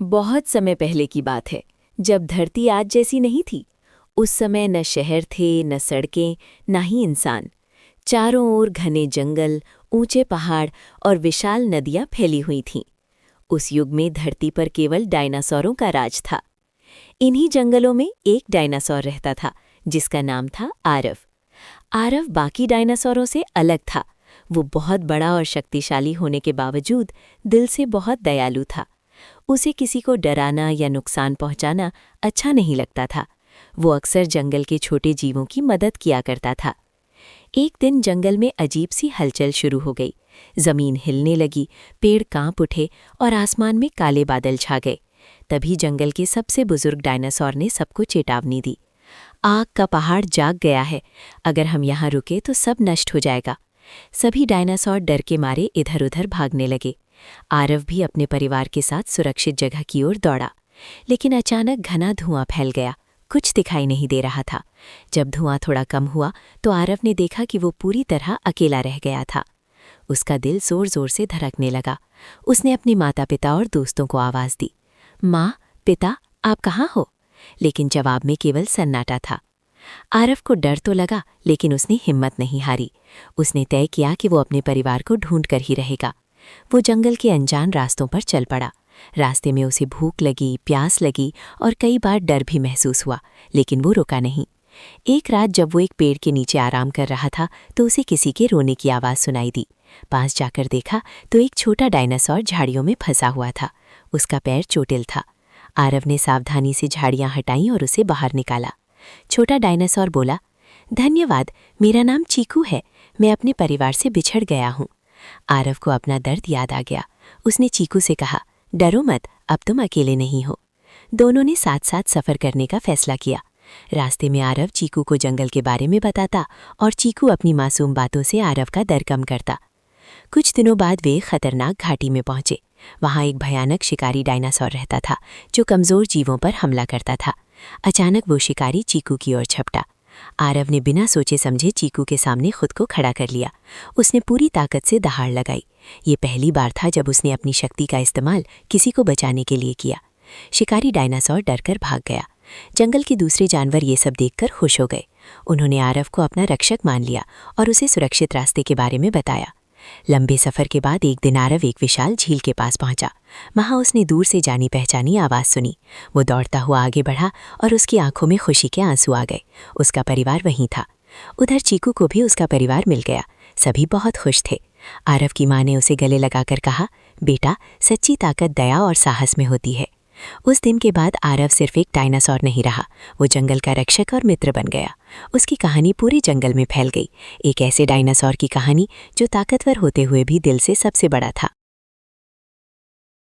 बहुत समय पहले की बात है, जब धरती आज जैसी नहीं थी। उस समय न शहर थे, न सड़कें, न ही इंसान। चारों ओर घने जंगल, ऊंचे पहाड़ और विशाल नदियां फैली हुई थीं। उस युग में धरती पर केवल डायनासोरों का राज था। इन्हीं जंगलों में एक डायनासोर रहता था, जिसका नाम था आरव। आरव बाकी डायनासोरों से अलग था। वो बहुत बड़ा और शक्तिशाली होने के बावजूद दिल से बहुत दयालु था। उसे किसी को डराना या नुकसान पहुंचाना अच्छा नहीं लगता था। वो अक्सर जंगल के छोटे जीवों की मदद किया करता था। एक दिन जंगल में अजीब सी हलचल शुरू हो गई। जमीन हिलने लगी, पेड़ कांप उठे और आसमान में काले बादल छा गए। तभी जंगल के सबसे बुजुर्ग डायनासोर ने सबको चेतावनी दी। आग का पहाड़ जाग गया है। अगर हम यहाँ रुके तो सब नष्ट हो जाएगा। सभी डायनासोर डर के मारे इधर-उधर भागने लगे। आरव भी अपने परिवार के साथ सुरक्षित जगह की ओर दौड़ा। लेकिन अचानक घना धुआं फैल गया। कुछ दिखाई नहीं दे रहा था। जब धुआं थोड़ा कम हुआ तो आरव ने देखा कि वो पूरी तरह अकेला रह गया था। उसका दिल जोर-जोर से धड़कने लगा। उसने अपने माता-पिता और दोस्तों को आवाज़ दी, माँ, पिता, आप कहाँ हो? लेकिन जवाब में केवल सन्नाटा था। आरव को डर तो लगा, लेकिन उसने हिम्मत नहीं हारी। उसने तय किया कि वो अपने परिवार को ढूंढ कर ही रहेगा। वो जंगल के अनजान रास्तों पर चल पड़ा। रास्ते में उसे भूख लगी, प्यास लगी और कई बार डर भी महसूस हुआ, लेकिन वो रुका नहीं। एक रात जब वो एक पेड़ के नीचे आराम कर रहा था तो उसे किसी के रोने की आवाज़ सुनाई दी। पास जाकर देखा तो एक छोटा डायनासोर झाड़ियों में फंसा हुआ था। उसका पैर चोटिल था। आरव ने सावधानी से झाड़ियां हटाईं और उसे बाहर निकाला। छोटा डायनासोर बोला, धन्यवाद, मेरा नाम चीकू है। मैं अपने परिवार से बिछड़ गया हूँ। आरव को अपना दर्द याद आ गया। उसने चीकू से कहा, डरो मत, अब तुम अकेले नहीं हो। दोनों ने साथ साथ सफ़र करने का फैसला किया। रास्ते में आरव चीकू को जंगल के बारे में बताता और चीकू अपनी मासूम बातों से आरव का डर कम करता। कुछ दिनों बाद वे खतरनाक घाटी में पहुंचे। वहां एक भयानक शिकारी डायनासोर रहता था, जो कमज़ोर जीवों पर हमला करता था। अचानक वो शिकारी चीकू की ओर झपटा। आरव ने बिना सोचे समझे चीकू के सामने खुद को खड़ा कर लिया। उसने पूरी ताकत से दहाड़ लगाई। ये पहली बार था जब उसने अपनी शक्ति का इस्तेमाल किसी को बचाने के लिए किया। शिकारी डायनासोर डरकर भाग गया। जंगल के दूसरे जानवर ये सब देखकर खुश हो गए। उन्होंने आरव को अपना रक्षक मान लिया और उसे सुरक्षित रास्ते के बारे में बताया। लंबे सफ़र के बाद एक दिन आरव एक विशाल झील के पास पहुंचा। वहां उसने दूर से जानी पहचानी आवाज़ सुनी। वो दौड़ता हुआ आगे बढ़ा और उसकी आंखों में खुशी के आंसू आ गए। उसका परिवार वहीं था। उधर चीकू को भी उसका परिवार मिल गया। सभी बहुत खुश थे। आरव की माँ ने उसे गले लगाकर कहा, बेटा, सच्ची ताकत दया और साहस में होती है। उस दिन के बाद आरव सिर्फ एक डायनासोर नहीं रहा, वो जंगल का रक्षक और मित्र बन गया। उसकी कहानी पूरे जंगल में फैल गई। एक ऐसे डायनासोर की कहानी जो ताकतवर होते हुए भी दिल से सबसे बड़ा था।